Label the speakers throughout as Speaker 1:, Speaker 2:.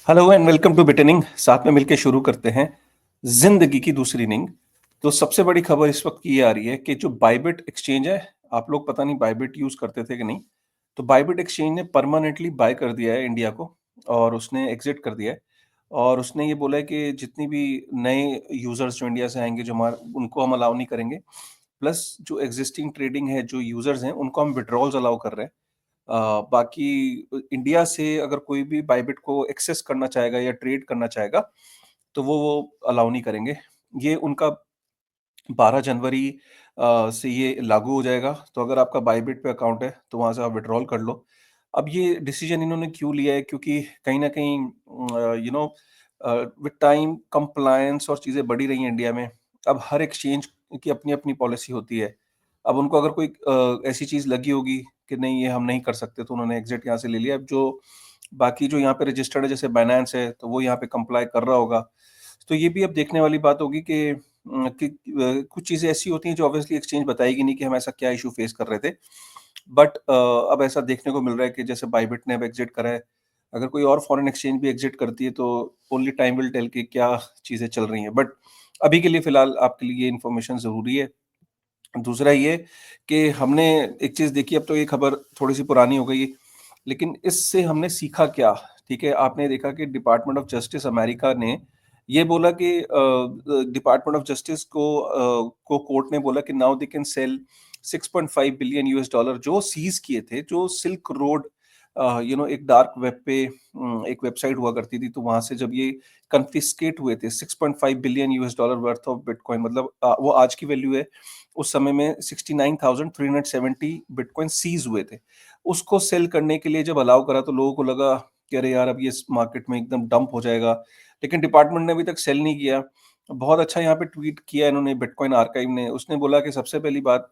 Speaker 1: Hello and welcome to Bitning. साथ में मिलके शुरू करते हैं जिंदगी की दूसरी इनिंग। तो सबसे बड़ी खबर इस वक्त की ये आ रही है कि जो बाइबिट एक्सचेंज है, आप लोग पता नहीं बाइबिट यूज करते थे कि नहीं। तो बाइबिट एक्सचेंज ने परमानेंटली बाय कर दिया है इंडिया को और उसने एग्जिट कर दिया है। और उसने ये बोला है कि जितनी भी नए यूजर्स जो इंडिया से आएंगे, जो हमारे उनको हम अलाउ नहीं करेंगे। प्लस जो एग्जिस्टिंग ट्रेडिंग है, जो यूजर्स हैं, उनको हम विड्रॉल्स अलाउ कर रहे हैं। बाकी इंडिया से अगर कोई भी बाइबिट को एक्सेस करना चाहेगा या ट्रेड करना चाहेगा, तो वो अलाउ नहीं करेंगे। ये उनका 12 जनवरी से ये लागू हो जाएगा। तो अगर आपका बाइबिट पे अकाउंट है, तो वहाँ से आप विथड्रॉल कर लो। अब ये डिसीजन इन्होंने क्यों लिया है? क्योंकि कहीं न कहीं विद टाइम कंप्लायंस और चीज़ें बढ़ी रही हैं इंडिया में। अब हर एक्सचेंज की अपनी-अपनी पॉलिसी होती है। अब उनको अगर कोई ऐसी चीज़ लगी होगी कि नहीं, ये हम नहीं कर सकते, तो उन्होंने एग्ज़िट यहाँ से ले लिया। अब जो बाकी जो यहाँ पे रजिस्टर्ड है, जैसे बायनेंस है, तो वो यहाँ पे कंप्लाई कर रहा होगा। तो ये भी अब देखने वाली बात होगी कि कुछ चीज़ें ऐसी होती हैं जो ऑब्वियसली एक्सचेंज बताएगी नहीं कि हम ऐसा क्या इश्यू फेस कर रहे थे। बट अब ऐसा देखने को मिल रहा है कि जैसे बाइबिट ने अब एग्ज़िट करा है, अगर कोई और फॉरेन एक्सचेंज भी एग्ज़िट करती है, तो ओनली टाइम विल टेल कि क्या चीज़ें चल रही हैं। बट अभी के लिए फ़िलहाल आपके लिए ये इन्फॉर्मेशन ज़रूरी है। दूसरा ये कि हमने एक चीज़ देखी, अब तो ये खबर थोड़ी-सी पुरानी हो गई, लेकिन इससे हमने सीखा क्या? ठीक है, आपने देखा कि डिपार्टमेंट ऑफ जस्टिस अमेरिका ने ये बोला कि डिपार्टमेंट ऑफ जस्टिस को कोर्ट ने बोला कि now they can sell 6.5 billion US dollar जो सीज़ किए थे, जो सिल्क रोड एक डार्क वेब पे एक वेबसाइट हुआ करती थी, तो वहाँ से जब ये कन्फिस्केट हुए थे 6.5 billion US dollar worth of bitcoin, मतलब वो आज की वैल्यू है, उस समय में 69,370 बिटकॉइन सीज़ हुए थे। उसको सेल करने के लिए जब अलाउ करा, तो लोगों को लगा कि अरे यार, अब ये इस मार्केट में एकदम डंप हो जाएगा। लेकिन डिपार्टमेंट ने अभी तक सेल नहीं किया। बहुत अच्छा यहाँ पे ट्वीट किया इन्होंने, बिटकॉइन आर्काइव ने। उसने बोला कि सबसे पहली बात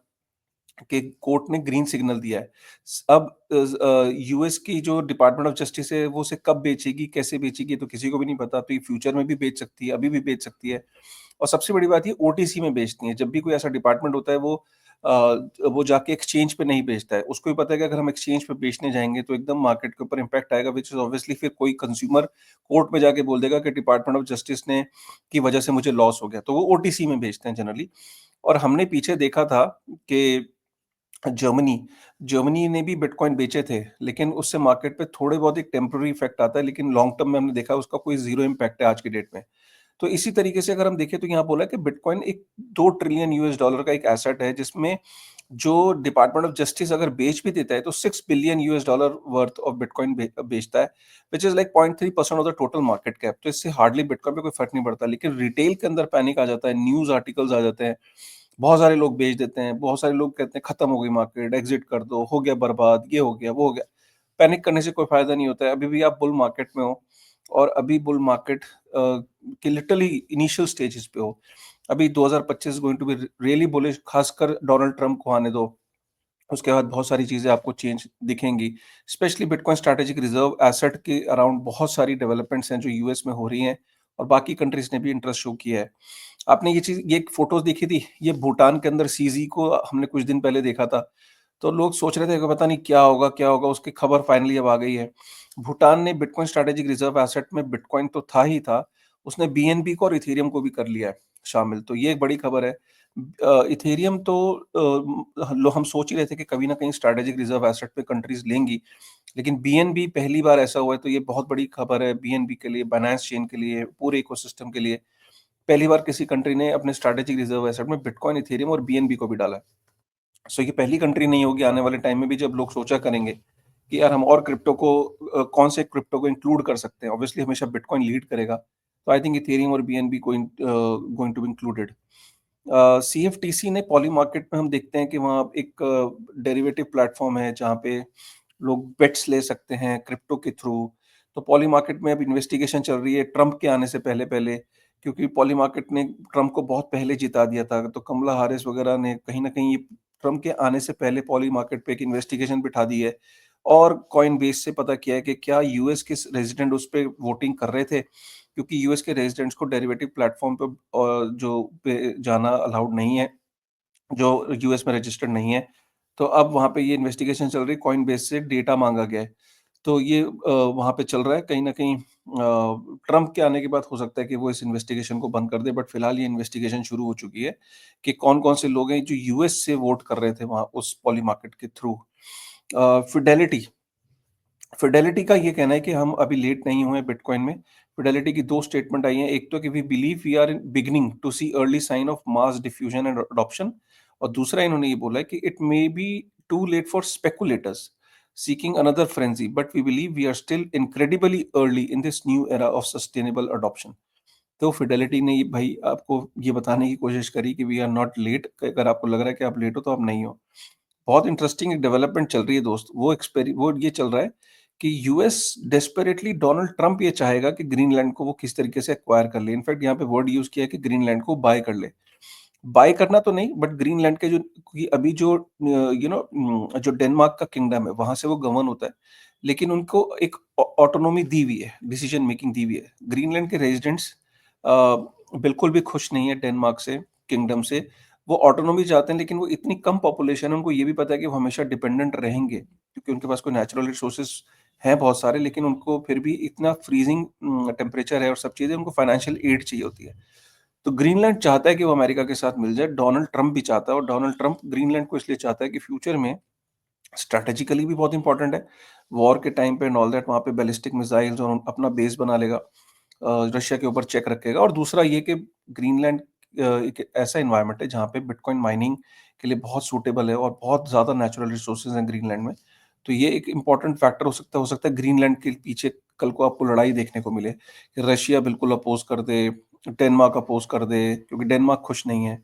Speaker 1: कि कोर्ट ने ग्रीन सिग्नल दिया है। अब यूएस की जो डिपार्टमेंट ऑफ जस्टिस है, वो उसे कब बेचेगी, कैसे बेचेगी, तो किसी को भी नहीं पता। तो ये फ्यूचर में भी बेच सकती है, अभी भी बेच सकती है। और सबसे बड़ी बात, ये ओटीसी में बेचती हैं। जब भी कोई ऐसा डिपार्टमेंट होता है, वो जाके एक्सचेंज पे नहीं बेचता है। उसको भी पता है कि अगर हम एक्सचेंज पे बेचने जाएँगे, तो एकदम मार्केट के ऊपर इम्पैक्ट आएगा, व्हिच इज़ ऑब्वियसली फिर कोई कंज्यूमर कोर्ट में जाके बोल देगा कि डिपार्टमेंट ऑफ जस्टिस ने की वजह से मुझे लॉस हो गया। तो वो ओटीसी में बेचते हैं जनरली। और हमने पीछे देखा था कि जर्मनी जर्मनी ने भी बिटकॉइन बेचे थे, लेकिन उससे मार्केट पे थोड़े बहुत एक टेम्परेरी इफेक्ट आता है, लेकिन लॉन्ग टर्म में हमने देखा उसका कोई ज़ीरो इम्पैक्ट है आज की डेट में। तो इसी तरीके से अगर हम देखें, तो यहाँ बोला है कि बिटकॉइन एक 2 ट्रिलियन यूएस डॉलर का एक एसेट है, जिसमें जो डिपार्टमेंट ऑफ जस्टिस अगर बेच भी देता है, तो 6 billion US dollar worth of bitcoin बेचता है, which is like 0.3% of the total market cap. तो इससे हार्डली बिटकॉइन पे कोई फर्क नहीं पड़ता, लेकिन रिटेल के अंदर पैनिक आ जाता है, न्यूज़ आर्टिकल्स आ जाते हैं। बहुत सारे लोग बेच देते हैं, बहुत सारे लोग कहते हैं खत्म हो गई मार्केट, एग्ज़िट कर दो, हो गया बर्बाद, ये हो गया, वो हो गया। पैनिक करने से कोई फ़ायदा नहीं होता है, अभी भी आप बुल मार्केट में हो। और अभी बुल मार्केट के लिटरली इनिशियल स्टेजेस पे हो। अभी 2025 going to be really bullish, खासकर डोनाल्ड ट्रम्प को आने दो। उसके बाद बहुत सारी चीज़ें आपको चेंज दिखेंगी। Specially bitcoin strategic reserve asset के अराउंड बहुत सारी डेवलपमेंट्स हैं जो यूएस में हो रही हैं, और बाकी कंट्रीज़ ने भी इंटरेस्ट शो किया है। आपने ये एक फ़ोटोज़ देखी थी? ये भूटान के अंदर सीज़ी को हमने कुछ दिन पहले देखा था। तो लोग सोच रहे थे कि पता नहीं क्या होगा, क्या होगा? उसकी खबर फाइनली अब आ गई है। भूटान ने बिटकॉइन स्ट्रैटेजिक रिज़र्व एसेट में बिटकॉइन तो था ही था, उसने बीएनबी को और इथेरियम को भी कर लिया है शामिल, तो ये एक बड़ी खबर है। इथेरियम तो लो हम सोच ही रहे थे कि कभी न कहीं स्ट्रैटेजिक रिज़र्व एसेट पे कंट्रीज़ लेंगी, लेकिन बीएनबी पहली बार ऐसा हुआ है, तो ये बहुत बड़ी खबर है बीएनबी के लिए, बायनेंस चेन के लिए, पूरे इकोसिस्टम के लिए। पहली बार किसी कंट्री ने अपने स्ट्रैटेजिक रिज़र्व एसेट में बिटकॉइन, इथेरियम और बीएनबी को भी डाला है। सो ये पहली कंट्री नहीं होगी आने वाले टाइम में भी, जब लोग सोचा करेंगे कि यार हम और क्रिप्टो को कौन से क्रिप्टो को इंक्लूड कर सकते हैं। ऑब्वियसली हमेशा बिटकॉइन लीड करेगा। तो आई थिंक इथेरियम और BNB going to be included. CFTC ने पॉली मार्केट में हम देखते हैं कि वहाँ एक डेरिवेटिव प्लेटफॉर्म है, जहाँ पे लोग बेट्स ले सकते हैं क्रिप्टो के थ्रू। तो पॉली मार्केट में अब इन्वेस्टिगेशन चल रही है ट्रम्प के आने से पहले-पहले, क्योंकि पॉली मार्केट ने ट्रम्प को बहुत पहले जिता दिया था। तो कमला हैरिस वगैरह ने कहीं न कहीं ये ट्रम्प के आने से पहले पॉली मार्केट पे एक इन्वेस्टिगेशन बिठा दी है, और कॉइनबेस से पता किया है कि क्या यूएस के रेज़िडेंट उस पे वोटिंग कर रहे थे, क्योंकि यूएस के रेज़िडेंट्स को डेरिवेटिव प्लेटफॉर्म पे जो पे जाना अलाउड नहीं है, जो यूएस में रजिस्टर्ड नहीं है। तो अब वहाँ पे ये इन्वेस्टिगेशन चल रही है, कॉइनबेस से डेटा माँगा गया है। तो ये वहाँ पे चल रहा है कहीं न कहीं। ट्रम्प के आने के बाद हो सकता है कि वो इस इन्वेस्टिगेशन को बंद कर दे, बट फिलहाल ये इन्वेस्टिगेशन शुरू हो चुकी है कि कौन-कौन से लोग हैं जो यूएस से वोट कर रहे थे वहाँ उस पॉली मार्केट के थ्रू। फिडेलिटी फिडेलिटी का ये कहना है कि हम अभी लेट नहीं हुए बिटकॉइन में। फिडेलिटी की 2 स्टेटमेंट आई हैं। एक तो कि we believe we are in beginning to see early sign of mass diffusion and adoption, और दूसरा इन्होंने ये बोला है कि it may be too late for speculators seeking another frenzy, but we believe we are still incredibly early in this new era of sustainable adoption. तो Fidelity ने ये भाई आपको ये बताने की कोशिश करी कि वी आर नॉट लेट, अगर आपको लग रहा है कि आप लेट हो तो आप नहीं हो। बहुत इंटरेस्टिंग एक डेवलपमेंट चल रही है दोस्त। वो ये चल रहा है कि यूएस डेस्परेटली डोनाल्ड ट्रम्प ये चाहेगा कि ग्रीनलैंड को वो किस तरीके से एक्वायर कर ले। इनफैक्ट यहाँ पे वर्ड यूज़ किया है कि ग्रीनलैंड को बाय कर ले। बाय करना तो नहीं, बट ग्रीनलैंड के जो कि अभी जो जो डेनमार्क का किंगडम है, वहाँ से वो गवर्न होता है। लेकिन उनको एक ऑटोनॉमी दी हुई है, डिसीजन मेकिंग दी हुई है। ग्रीनलैंड के रेजिडेंट्स बिल्कुल भी खुश नहीं है डेनमार्क से, किंगडम से। वो ऑटोनॉमी चाहते हैं, लेकिन वो इतनी कम पॉपुलेशन है, उनको ये भी पता है कि वो हमेशा डिपेंडेंट रहेंगे, क्योंकि उनके पास कोई नेचुरल रिसोर्सेज़ हैं बहुत सारे, लेकिन उनको फिर भी इतना फ्रीज़िंग टेम्परेचर है और सब चीज़ें, उनको फाइनेंशियल एड चाहिए होती है। तो ग्रीनलैंड चाहता है कि वो अमेरिका के साथ मिल जाए, डोनाल्ड ट्रम्प भी चाहता है, और डोनाल्ड ट्रम्प ग्रीनलैंड को इसलिए चाहता है कि फ्यूचर में स्ट्रैटेजिकली भी बहुत इंपॉर्टेंट है। वॉर के टाइम पे एंड ऑल दैट वहाँ पे बैलिस्टिक मिसाइल्स और अपना बेस बना लेगा। रशिया के ऊपर चेक रखेगा, और दूसरा ये कि ग्रीनलैंड एक ऐसा एनवायरनमेंट है जहाँ पे बिटकॉइन माइनिंग के लिए बहुत सूटेबल है, और बहुत ज़्यादा नेचुरल रिसोर्सेज़ हैं ग्रीनलैंड में। तो ये एक इम्पोर्टेंट फैक्टर हो सकता है ग्रीनलैंड के पीछे कल को आपको लड़ाई देखने को मिले, कि रशिया बिल्कुल अपोज़ कर दे, डेनमार्क अपोज़ कर दे, क्योंकि डेनमार्क खुश नहीं है।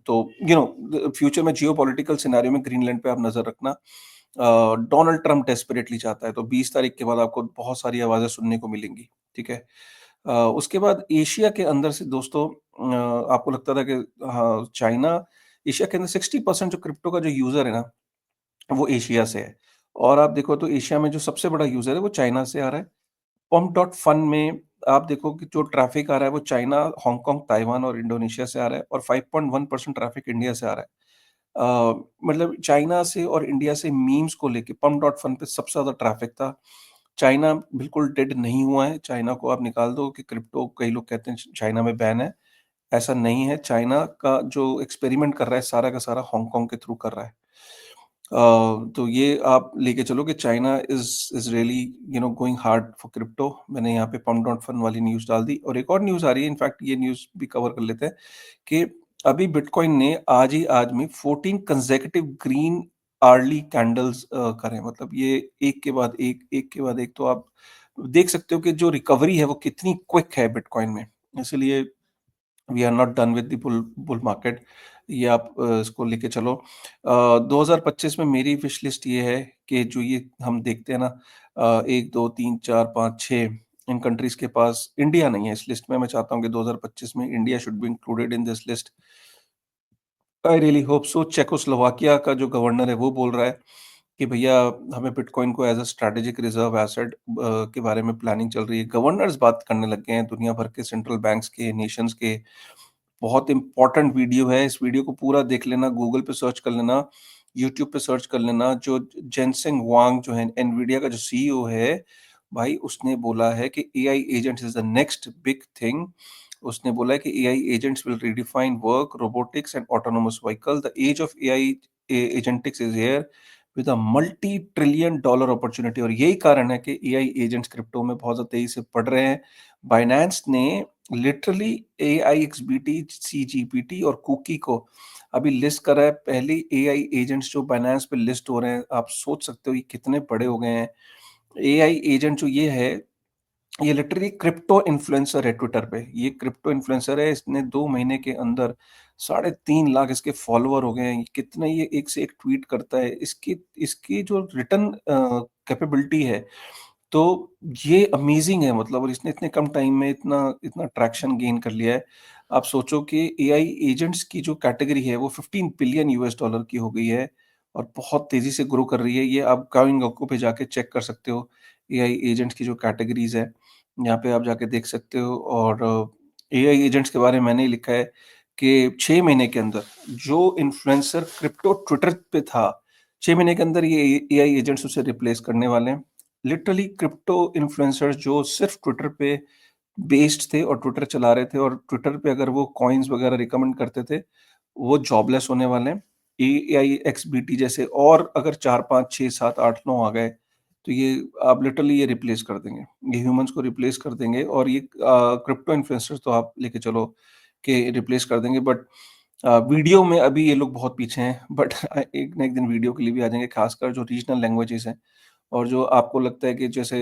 Speaker 1: तो फ्यूचर में जियोपॉलिटिकल सिनेरियो में ग्रीनलैंड पे आप नज़र रखना। डोनाल्ड ट्रम्प डेस्परेटली चाहता है, तो 20 तारीख के बाद आपको बहुत सारी आवाज़ें सुनने को मिलेंगी, ठीक है? उसके बाद एशिया के अंदर से दोस्तों, आपको लगता था कि हाँ, चाइना, एशिया के अंदर 60% जो क्रिप्टो का जो यूज़र है ना, वो एशिया से है। और आप देखो तो एशिया में जो सबसे बड़ा यूज़र है वो चाइना से आ रहा है। पम्प डॉट फन में आप देखो कि जो ट्रैफ़िक आ रहा है वो चाइना, हांगकांग, ताइवान और इंडोनेशिया से आ रहा है, और 5.1% ट्रैफ़िक इंडिया से आ रहा है। मतलब चाइना से और इंडिया से मीम्स को लेके पम्प डॉट फन पे सबसे ज़्यादा ट्रैफ़िक था। चाइना बिल्कुल डेड नहीं हुआ है, चाइना को आप निकाल दो कि क्रिप्टो, कई लोग कहते हैं चाइना में बैन है, ऐसा नहीं है। चाइना का जो एक्सपेरिमेंट कर रहा है सारा का सारा हांगकांग के थ्रू कर रहा है। तो ये आप लेके चलो कि China is really going hard for crypto. मैंने यहाँ पे पम्प डॉट फन वाली न्यूज़ डाल दी, और एक और न्यूज़ आ रही है, इनफैक्ट ये न्यूज़ भी कवर कर लेते हैं कि अभी बिटकॉइन ने आज में 14 कंसेक्युटिव ग्रीन अर्ली कैंडल्स करे। मतलब ये एक के बाद एक के बाद एक, तो आप देख सकते हो कि जो रिकवरी है वो कितनी क्विक है बिटकॉइन में। इसलिए we are not done with the bull bull market. ये आप इसको लेके चलो। 2025 में मेरी विश लिस्ट ये है कि जो ये हम देखते हैं ना, 1, 2, 3, 4, 5, 6 इन कंट्रीज़ के पास इंडिया नहीं है इस लिस्ट में। मैं चाहता हूँ कि 2025 में India should be included in this list. I really hope so. Czechoslovakia का जो गवर्नर है वो बोल रहा है कि भैया हमें बिटकॉइन को as a strategic reserve asset के बारे में प्लानिंग चल रही है। गवर्नर्स बात करने लग गए हैं, दुनिया भर के सेंट्रल बैंक्स के, नेशंस के। बहुत इम्पोर्टेंट वीडियो है, इस वीडियो को पूरा देख लेना, गूगल पे सर्च कर लेना, यूट्यूब पे सर्च कर लेना। जो जेनसेंग वांग जो है, एनवीडिया का जो सीईओ है, भाई उसने बोला है कि AI agents is the next big thing. उसने बोला है कि AI agents will redefine work, robotics and autonomous vehicle. The age of AI agentics is here with a multi trillion dollar opportunity. और यही कारण है कि एआई एजेंट्स क्रिप्टो में बहुत ज़्यादा तेज़ी से बढ़ रहे हैं। बाइनेंस ने लिटरली एआईएक्सबीटी, सीजीपीटी और कुकी को अभी लिस्ट करा है। पहली एआई एजेंट्स जो बाइनेंस पे लिस्ट हो रहे हैं, आप सोच सकते हो ये कितने बड़े हो गए हैं। एआई एजेंट जो ये है, ये लिटरली क्रिप्टो इन्फ्लुएंसर है ट्विटर पे। ये क्रिप्टो इन्फ्लुएंसर है, इसने 2 महीने के अंदर 3.5 लाख इसके फॉलोवर हो गए हैं। कितना ये एक से एक ट्वीट करता है। इसकी इसकी जो रिटर्न कैपेबिलिटी है, तो ये अमेज़िंग है मतलब। और इसने इतने कम टाइम में इतना इतना ट्रैक्शन गेन कर लिया है। आप सोचो कि एआई एजेंट्स की जो कैटेगरी है वो 15 बिलियन यूएस डॉलर की हो गई है, और बहुत तेज़ी से ग्रो कर रही है। ये आप काइनगेको पे जाके चेक कर सकते हो, एआई एजेंट्स की जो कैटेगरीज़ है, यहाँ पे आप जाके देख सकते हो। और एआई एजेंट्स के बारे में मैंने ही लिखा है कि 6 महीने के अंदर जो इन्फ्लुएंसर क्रिप्टो ट्विटर पे था, 6 महीने के अंदर ये एआई एजेंट्स उसे रिप्लेस करने वाले हैं। लिटरली क्रिप्टो इन्फ्लुएंसर्स जो सिर्फ ट्विटर पे बेस्ड थे और ट्विटर चला रहे थे और ट्विटर पे अगर वो कॉइन्स वगैरह रिकमेंड करते थे, वो जॉबलेस होने वाले हैं। एआई एक्सबीटी जैसे और अगर 4, 5, 6, 7, 8, 9 आ गए, तो ये आप लिटरली ये रिप्लेस कर देंगे। ये ह्यूमन्स को रिप्लेस कर देंगे और ये क्रिप्टो इन्फ्लुएंसर्स तो आप लेके चलो कि रिप्लेस कर देंगे, बट वीडियो में अभी ये लोग बहुत पीछे हैं, बट एक ना एक दिन वीडियो के लिए भी आ जाएँगे, खासकर जो रीजनल लैंग्वेजेज़ हैं और जो आपको लगता है कि जैसे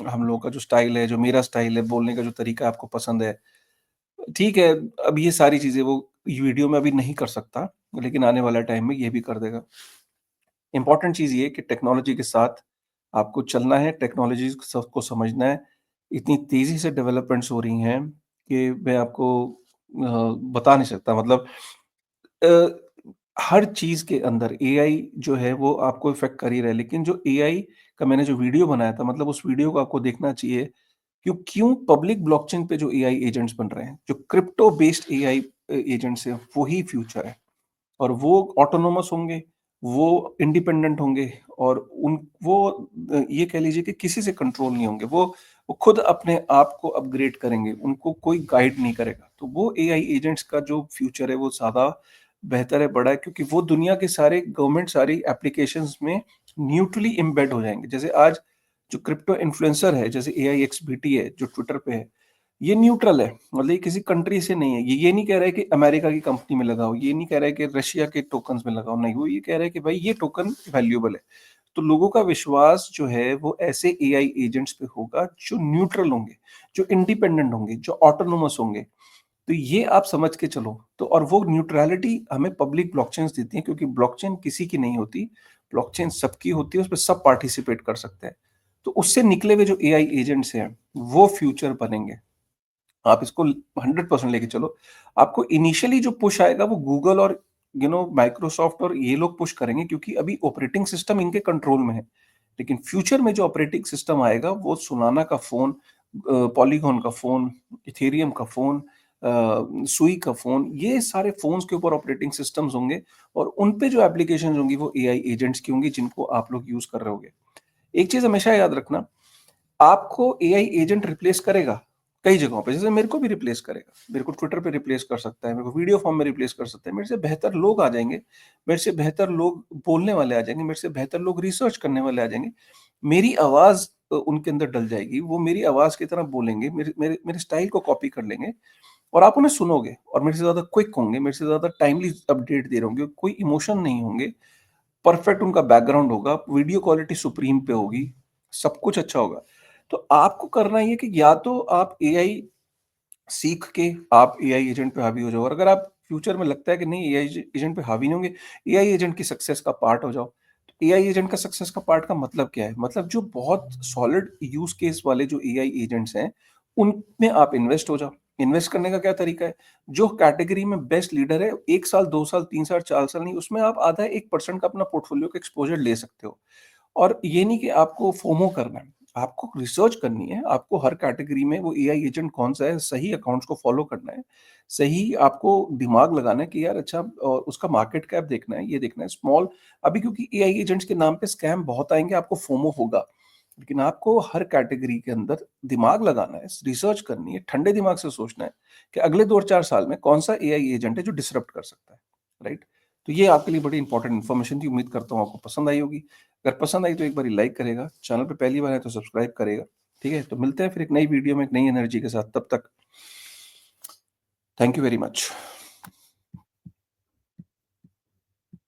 Speaker 1: हम लोगों का जो स्टाइल है, जो मेरा स्टाइल है, बोलने का जो तरीका आपको पसंद है, ठीक है, अब ये सारी चीज़ें वो वीडियो में अभी नहीं कर सकता, लेकिन आने वाला टाइम में ये भी कर देगा। इम्पोर्टेंट चीज़ ये है कि टेक्नोलॉजी के साथ आपको चलना है, टेक्नोलॉजी को समझना है। इतनी तेज़ी से डेवलपमेंट्स हो रही हैं कि मैं आपको बता नहीं सकता, मतलब अ, हर चीज़ के अंदर एआई जो है वो आपको इफ़ेक्ट कर ही रहा है, लेकिन जो एआई का मैंने जो वीडियो बनाया था, मतलब उस वीडियो को आपको देखना चाहिए क्यों पब्लिक ब्लॉकचेन पे जो एआई एजेंट्स बन रहे हैं, जो क्रिप्टो बेस्ड एआई एजेंट्स हैं, वही फ्यूचर है। और वो ऑटोनोमस होंगे, वो इंडिपेंडेंट होंगे और वो ये कह लीजिए कि किसी से कंट्रोल नहीं होंगे। वो खुद अपने आप को अपग्रेड करेंगे, उनको कोई गाइड नहीं करेगा। तो वो एआई एजेंट्स का जो फ्यूचर है वो ज़्यादा बेहतर है, बड़ा है, क्योंकि वो दुनिया के सारे गवर्नमेंट सारी एप्लीकेशंस में न्यूट्रली एम्बेड हो जाएँगे। जैसे आज जो क्रिप्टो इन्फ्लुएंसर है, जैसे एआईएक्सबीटी है, जो ट्विटर पे है, ये न्यूट्रल है, मतलब ये किसी कंट्री से नहीं है। ये नहीं कह रहा है कि अमेरिका की कंपनी में लगाओ, ये नहीं कह रहा है कि रशिया के टोकन्स में लगाओ, नहीं, वो ये कह रहा है कि भाई ये टोकन वैल्यूएबल है। तो लोगों का विश्वास जो है वो ऐसे एआई एजेंट्स पे होगा जो न्यूट्रल होंगे, जो इंडिपेंडेंट होंगे, जो ऑटोनोमस होंगे। तो ये आप समझ के चलो। तो और वो न्यूट्रैलिटी हमें पब्लिक ब्लॉकचेन्स देती हैं, क्योंकि ब्लॉकचेन किसी की नहीं होती, ब्लॉकचेन सबकी होती है, उसपे सब पार्टिसिपेट कर सकते हैं। तो उससे निकले हुए जो एआई एजेंट्स हैं, वो फ्यूचर बनेंगे। आप इसको 100% लेके चलो। आपको इनिशियली जो पुश आएगा वो गूगल और माइक्रोसॉफ्ट और ये लोग पुश करेंगे, क्योंकि अभी ऑपरेटिंग सिस्टम इनके कंट्रोल में है। लेकिन फ्यूचर में जो ऑपरेटिंग सिस्टम आएगा वो सोलाना का फ़ोन, पॉलीगॉन का फ़ोन, इथेरियम का फ़ोन, सुई का फ़ोन, ये सारे फ़ोन्स के ऊपर ऑपरेटिंग सिस्टम्स होंगे और उन पे जो एप्लीकेशंस होंगी वो एआई एजेंट्स की होंगी, जिनको आप लोग यूज़ कर रहे होंगे। एक चीज़ हमेशा याद रखना, आपको एआई एजेंट रिप्लेस करेगा, कई जगहों पे। जैसे मेरे को भी रिप्लेस करेगा। मेरे को ट्विटर पे रिप्लेस कर सकता है, मेरे को वीडियो फॉर्म में रिप्लेस कर सकता है। मेरे से बेहतर लोग आ जाएँगे, मेरे से बेहतर लोग बोलने वाले आ जाएँगे, मेरे से बेहतर लोग रिसर्च करने वाले आ जाएँगे। मेरी आवाज़ उनके अंदर डल जाएगी, वो मेरी आवाज़ की तरह बोलेंगे, मेरे मेरे मेरे स्टाइल को कॉपी कर लेंगे और आप उन्हें सुनोगे और मेरे से ज़्यादा क्विक होंगे, मेरे से ज़्यादा टाइमली अपडेट दे रहे होंगे, कोई इमोशन नहीं होंगे, परफेक्ट उनका बैकग्राउंड होगा, वीडियो क्वालिटी सुप्रीम पे होगी, सब कुछ अच्छा होगा। तो आपको करना ये है कि या तो आप एआई सीख के आप एआई एजेंट पे हावी हो जाओ, और अगर आप फ्यूचर में लगता है कि नहीं एआई एजेंट पे हावी नहीं होंगे, एआई एजेंट की सक्सेस का पार्ट हो जाओ। तो एआई एजेंट का सक्सेस का पार्ट का मतलब क्या है? मतलब जो बहुत सॉलिड यूज़ केस वाले जो एआई एजेंट्स हैं, उनमें आप इन्वेस्ट हो जाओ। इन्वेस्ट करने का क्या तरीका है? जो कैटेगरी में बेस्ट लीडर है, 1 साल, 2 साल, 3 साल, 4 साल नहीं, उसमें आप आधा 1% का अपना पोर्टफोलियो का एक्सपोज़र ले सकते हो। और ये नहीं कि आपको फोमो करना है, आपको रिसर्च करनी है, आपको हर कैटेगरी में वो एआई एजेंट कौन-सा है, सही अकाउंट्स को फॉलो करना है, सही आपको दिमाग लगाना है कि यार अच्छा उसका मार्केट कैप देखना है, ये देखना है स्मॉल। अभी क्योंकि एआई एजेंट्स के नाम पे स्कैम बहुत आएँगे, आपको फोमो होगा। लेकिन आपको हर कैटेगरी के अंदर दिमाग लगाना है, रिसर्च करनी है, ठंडे दिमाग से सोचना है कि अगले 2 और 4 साल में कौन-सा एआई एजेंट है जो डिसरप्ट कर सकता है, राइट? तो ये आपके लिए बड़ी इंपॉर्टेंट इन्फॉर्मेशन थी, उम्मीद करता हूँ आपको पसंद आई होगी। अगर पसंद आई तो एक बारी लाइक करेगा, चैनल पे पहली बार है तो सब्सक्राइब करेगा, ठीक है? तो मिलते हैं फिर एक नई वीडियो में एक नई एनर्जी के साथ, तब तक थैंक यू वेरी मच।